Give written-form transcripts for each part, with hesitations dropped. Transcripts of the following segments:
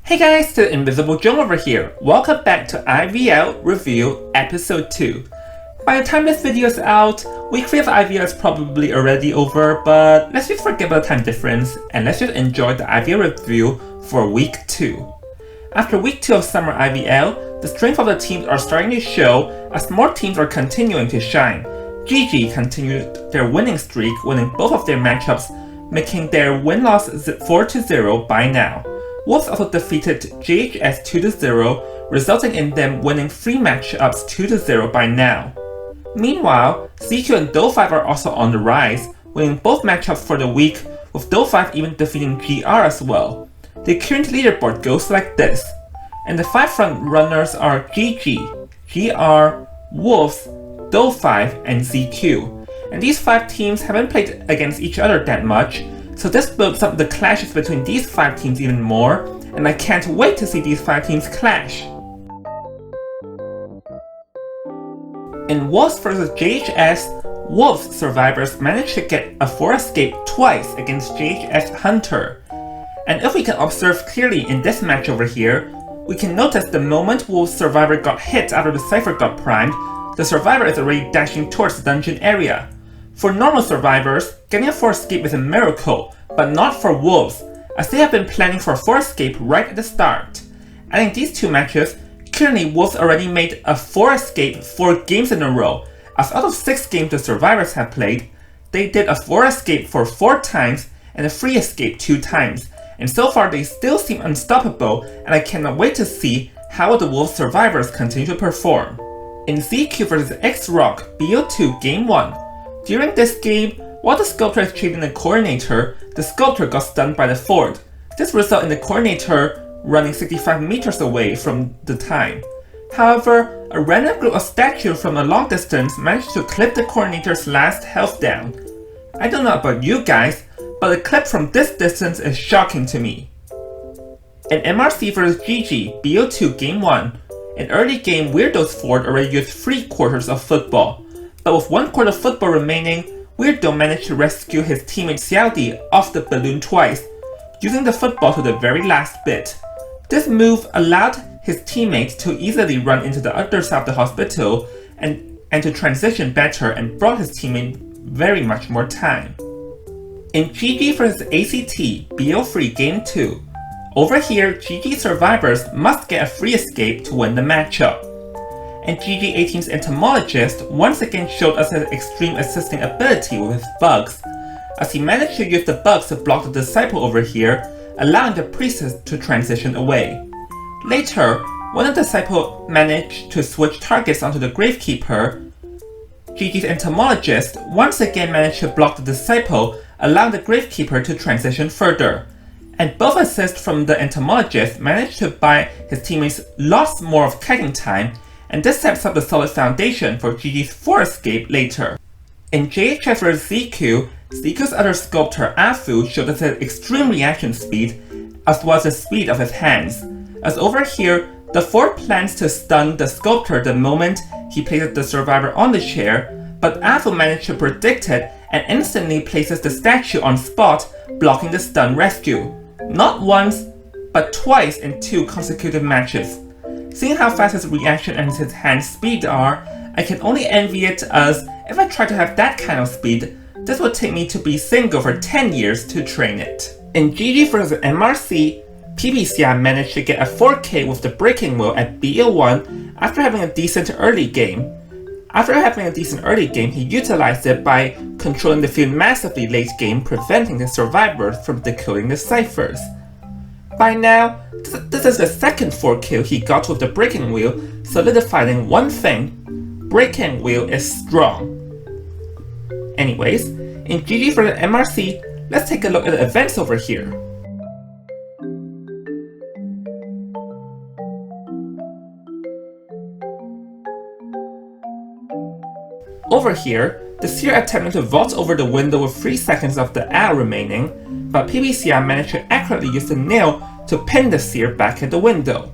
Hey guys, the Invisible Joan over here. Welcome back to IVL Review Episode 2. By the time this video is out, week 3 of IVL is probably already over, but let's just forget about the time difference and let's just enjoy the IVL review for week 2. After week 2 of summer IVL, the strength of the teams are starting to show as more teams are continuing to shine. GG continued their winning streak, winning both of their matchups, making their win-loss 4-0 by now. Wolves also defeated JHS 2-0, resulting in them winning 3 matchups 2-0 by now. Meanwhile, ZQ and Do5 are also on the rise, winning both matchups for the week, with Do5 even defeating GR as well. The current leaderboard goes like this, and the 5 front runners are GG, GR, Wolves, Do5, and ZQ. And these 5 teams haven't played against each other that much, so this builds up the clashes between these 5 teams even more, and I can't wait to see these 5 teams clash. In Wolves vs JHS, Wolves survivors managed to get a 4 escape twice against JHS Hunter. And if we can observe clearly in this match over here, we can notice the moment Wolves survivor got hit after the Cypher got primed, the survivor is already dashing towards the dungeon area. For normal survivors, getting a 4 escape is a miracle, but not for Wolves, as they have been planning for a 4 escape right at the start. Adding these 2 matches, currently Wolves already made a 4 escape 4 games in a row, as out of 6 games the survivors have played, they did a 4 escape for 4 times and a 3 escape 2 times, and so far they still seem unstoppable, and I cannot wait to see how the Wolves survivors continue to perform. In ZQ vs X-Rock BO2 Game 1, during this game, while the sculptor is chasing the coordinator, the sculptor got stunned by the fort. This resulted in the coordinator running 65 meters away from the time. However, a random group of statues from a long distance managed to clip the coordinator's last health down. I don't know about you guys, but the clip from this distance is shocking to me. In MRC vs GG BO2 Game 1, in early game Weirdo's fort already used 3/4 of football. But with 1/4 football remaining, Weirdo managed to rescue his teammate Xiaodi off the balloon twice, using the football to the very last bit. This move allowed his teammates to easily run into the other side of the hospital and to transition better, and brought his teammate very much more time. In GG vs ACT BO3 Game 2, over here GG survivors must get a free escape to win the matchup. And GG18's entomologist once again showed us his extreme assisting ability with his bugs, as he managed to use the bugs to block the disciple over here, allowing the priestess to transition away. Later, when the disciple managed to switch targets onto the gravekeeper, GG's entomologist once again managed to block the disciple, allowing the gravekeeper to transition further. And both assists from the entomologist managed to buy his teammates lots more of kiting time, and this sets up the solid foundation for GG's 4 escape later. In JHS vs ZQ, ZQ's other sculptor Afu showed us his extreme reaction speed, as well as the speed of his hands, as over here, the 4 plans to stun the sculptor the moment he places the survivor on the chair, but Afu managed to predict it and instantly places the statue on spot, blocking the stun rescue. Not once, but twice in 2 consecutive matches. Seeing how fast his reaction and his hand speed are, I can only envy it, as if I try to have that kind of speed, this would take me to be single for 10 years to train it. In GG vs MRC, PBCI managed to get a 4K with the breaking wheel at BO1 after having a decent early game. After having a decent early game, he utilized it by controlling the field massively late game, preventing the survivors from decoding the ciphers. By now, this is the second 4 kill he got with the breaking wheel, solidifying one thing: breaking wheel is strong. Anyways, in GG for the MRC, let's take a look at the events over here. Over here, the Seer attempted to vault over the window with 3 seconds of the hour remaining, but PBCI managed to accurately use the nail to pin the Seer back at the window.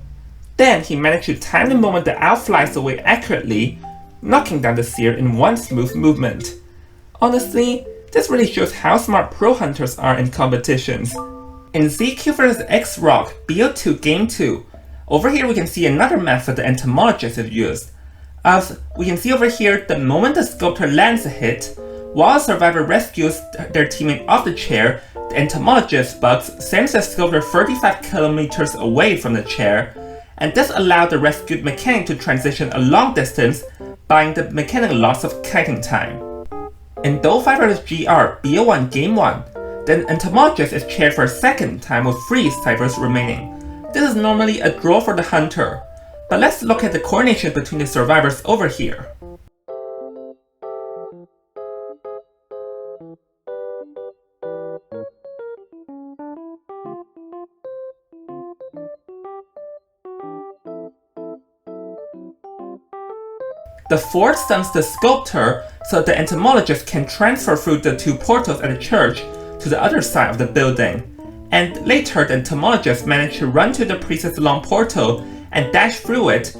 Then he managed to time the moment the owl flies away accurately, knocking down the Seer in one smooth movement. Honestly, this really shows how smart pro hunters are in competitions. In ZQ vs X-Rock BO2 Game 2, over here we can see another method the entomologist has used. As we can see over here, the moment the sculptor lands a hit, while a survivor rescues their teammate off the chair, the entomologist bugs sends the sculptor 35 kilometers away from the chair, and this allowed the rescued mechanic to transition a long distance, buying the mechanic lots of kiting time. In Do5 vs GR BO1 Game 1, the entomologist is chaired for a second time with 3 ciphers remaining. This is normally a draw for the hunter, but let's look at the coordination between the survivors over here. The fourth stuns the sculptor so the entomologist can transfer through the 2 portals at the church to the other side of the building. And later the entomologist managed to run to the priest's long portal and dash through it.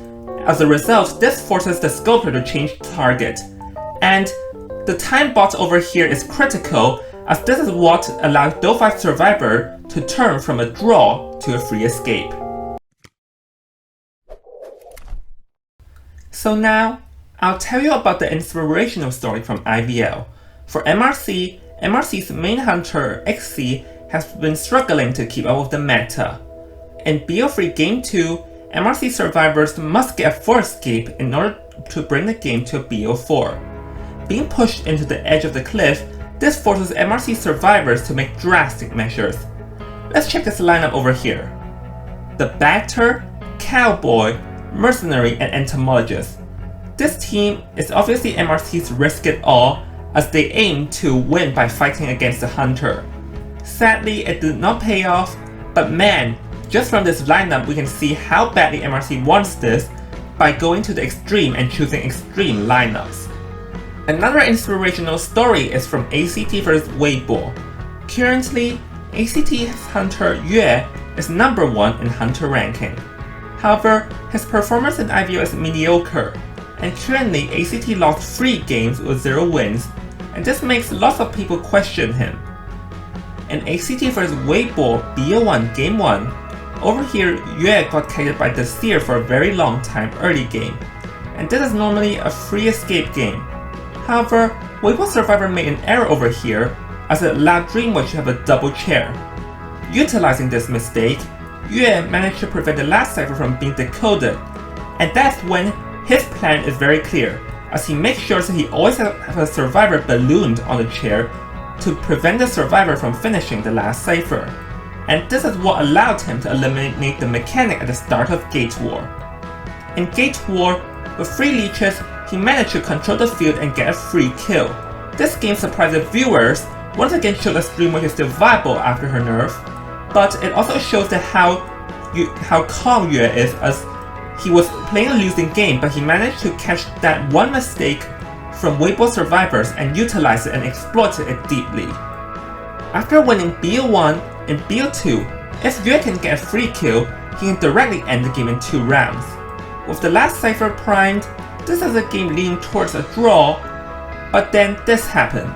As a result, this forces the sculptor to change target. And the time bot over here is critical, as this is what allows Do5 survivor to turn from a draw to a free escape. So now, I'll tell you about the inspirational story from IVL. For MRC's main hunter, XC, has been struggling to keep up with the meta. In BO3 Game 2, MRC survivors must get a 4 escape in order to bring the game to a BO4. Being pushed into the edge of the cliff, this forces MRC survivors to make drastic measures. Let's check this lineup over here. The Batter, Cowboy, Mercenary, and Entomologist. This team is obviously MRC's risk it all, as they aim to win by fighting against the hunter. Sadly, it did not pay off, but man, just from this lineup we can see how badly MRC wants this by going to the extreme and choosing extreme lineups. Another inspirational story is from ACT vs Weibo. Currently, ACT's hunter Yue is number 1 in hunter ranking. However, his performance in IVL is mediocre, and currently ACT lost 3 games with 0 wins, and this makes lots of people question him. In ACT vs Weibo BO1 Game 1, over here Yue got kited by the Seer for a very long time early game, and this is normally a free escape game. However, Weibo survivor made an error over here, as it allowed Dreamwatch to have a double chair. Utilizing this mistake, Yue managed to prevent the last cipher from being decoded, and that's when his plan is very clear, as he makes sure that he always has a survivor ballooned on the chair to prevent the survivor from finishing the last cipher. And this is what allowed him to eliminate the mechanic at the start of Gate War. In Gate War, with 3 leeches, he managed to control the field and get a free kill. This game surprised the viewers, once again showed that Dreamwatch is still viable after her nerf, but it also shows that how calm Yue is, as he was playing a losing game, but he managed to catch that one mistake from Weibo survivors and utilize it and exploited it deeply. After winning BO1 and BO2, if Yue can get a free kill, he can directly end the game in 2 rounds. With the last cipher primed, this is a game leaning towards a draw, but then this happened.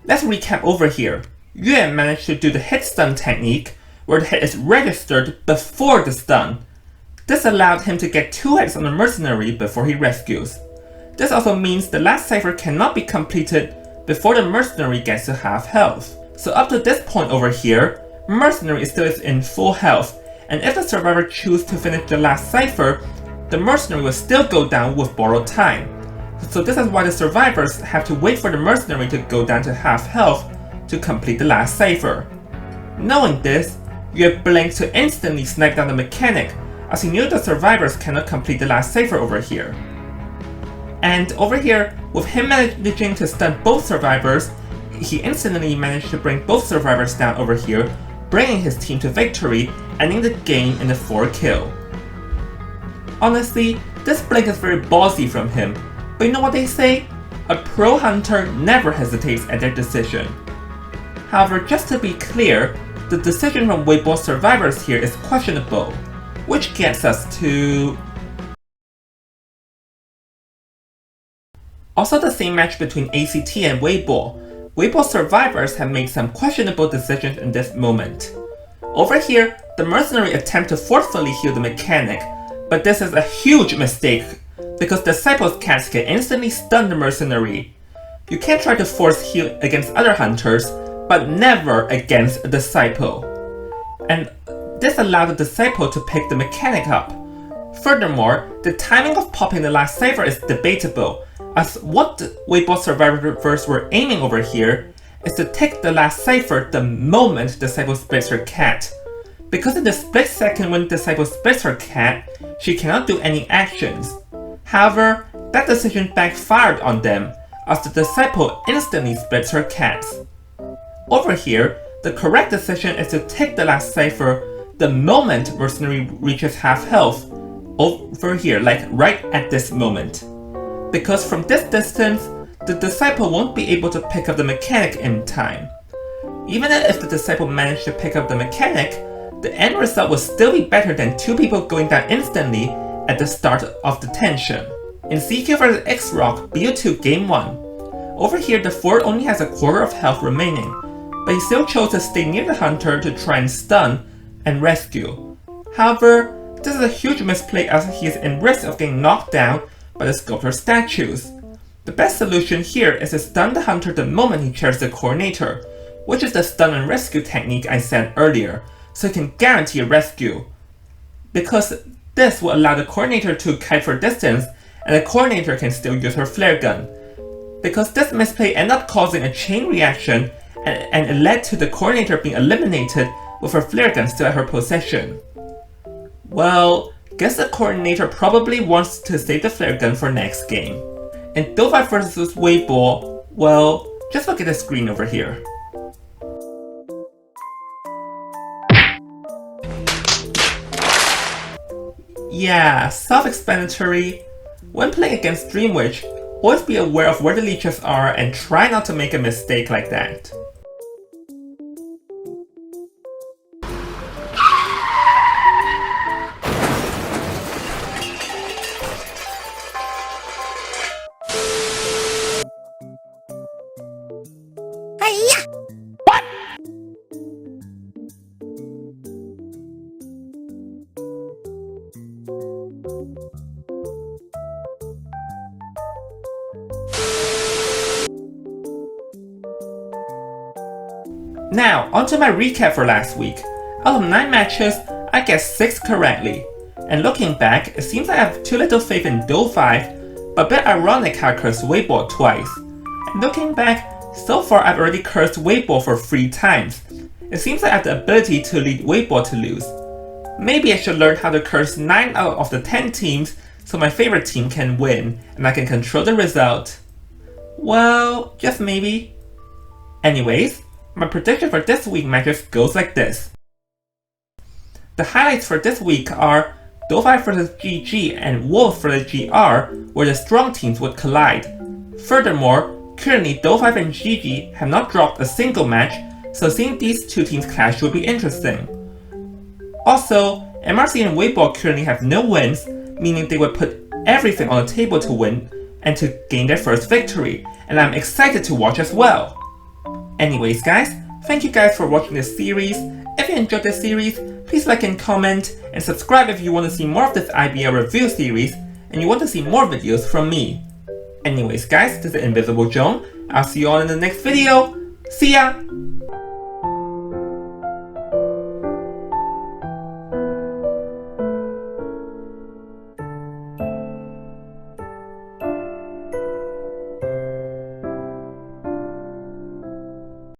Let's recap over here. Yue managed to do the hit stun technique, where the hit is registered before the stun. This allowed him to get 2 hits on the mercenary before he rescues. This also means the last cipher cannot be completed before the mercenary gets to half health. So up to this point over here, mercenary is still in full health, and if the survivor chooses to finish the last cipher, the mercenary will still go down with borrowed time. So this is why the survivors have to wait for the mercenary to go down to half health to complete the last cipher. Knowing this, Yue blinked to instantly snipe down the mechanic, as he knew the survivors cannot complete the last cipher over here. And over here, with him managing to stun both survivors, he instantly managed to bring both survivors down over here, bringing his team to victory, ending the game in a 4-kill. Honestly, this blink is very ballsy from him, but you know what they say? A pro hunter never hesitates at their decision. However, just to be clear, the decision from Weibo survivors here is questionable, which gets us to... Also the same match between ACT and Weibo. Weibo survivors have made some questionable decisions in this moment. Over here, the mercenary attempts to forcefully heal the mechanic, but this is a huge mistake because Disciple's cats can instantly stun the mercenary. You can try to force heal against other hunters, but never against a Disciple. And this allowed the Disciple to pick the mechanic up. Furthermore, the timing of popping the last cipher is debatable, as what the Weibo survivors were aiming over here is to take the last cipher the moment Disciple splits her cat. Because in the split second when Disciple splits her cat, she cannot do any actions. However, that decision backfired on them, as the Disciple instantly splits her cats. Over here, the correct decision is to take the last cipher the moment Mercenary reaches half health, over here, like right at this moment. Because from this distance, the Disciple won't be able to pick up the mechanic in time. Even if the Disciple managed to pick up the mechanic, the end result would still be better than 2 people going down instantly at the start of the tension. In CQ vs X-Rock BO2 Game 1, over here the Ford only has a quarter of health remaining, but he still chose to stay near the hunter to try and stun and rescue. However, this is a huge misplay as he is in risk of getting knocked down by the sculptor statues. The best solution here is to stun the hunter the moment he charges the coordinator, which is the stun and rescue technique I said earlier, so he can guarantee a rescue. Because this will allow the coordinator to kite for distance, and the coordinator can still use her flare gun. Because this misplay ended up causing a chain reaction, and it led to the coordinator being eliminated with her flare gun still at her possession. Well, guess the coordinator probably wants to save the flare gun for next game. In Dovai vs Weibo, well, just look at the screen over here. Yeah, self-explanatory. When playing against Dream Witch, always be aware of where the leeches are and try not to make a mistake like that. Now, onto my recap for last week. Out of 9 matches, I guessed 6 correctly. And looking back, it seems I have too little faith in Do5, but a bit ironic how I cursed Weibo twice. And looking back, so far I've already cursed Weibo for 3 times. It seems I have the ability to lead Weibo to lose. Maybe I should learn how to curse 9 out of the 10 teams so my favorite team can win and I can control the result. Well, just maybe. Anyways, my prediction for this week's matches goes like this. The highlights for this week are Do5 vs GG and Wolves vs GR, where the strong teams would collide. Furthermore, currently Do5 and GG have not dropped a single match, so seeing these 2 teams clash would be interesting. Also, MRC and Weibo currently have no wins, meaning they would put everything on the table to win and to gain their first victory, and I'm excited to watch as well. Anyways guys, thank you guys for watching this series. If you enjoyed this series, please like and comment, and subscribe if you want to see more of this IVL review series, and you want to see more videos from me. Anyways guys, this is Invisible Joan. I'll see you all in the next video. See ya!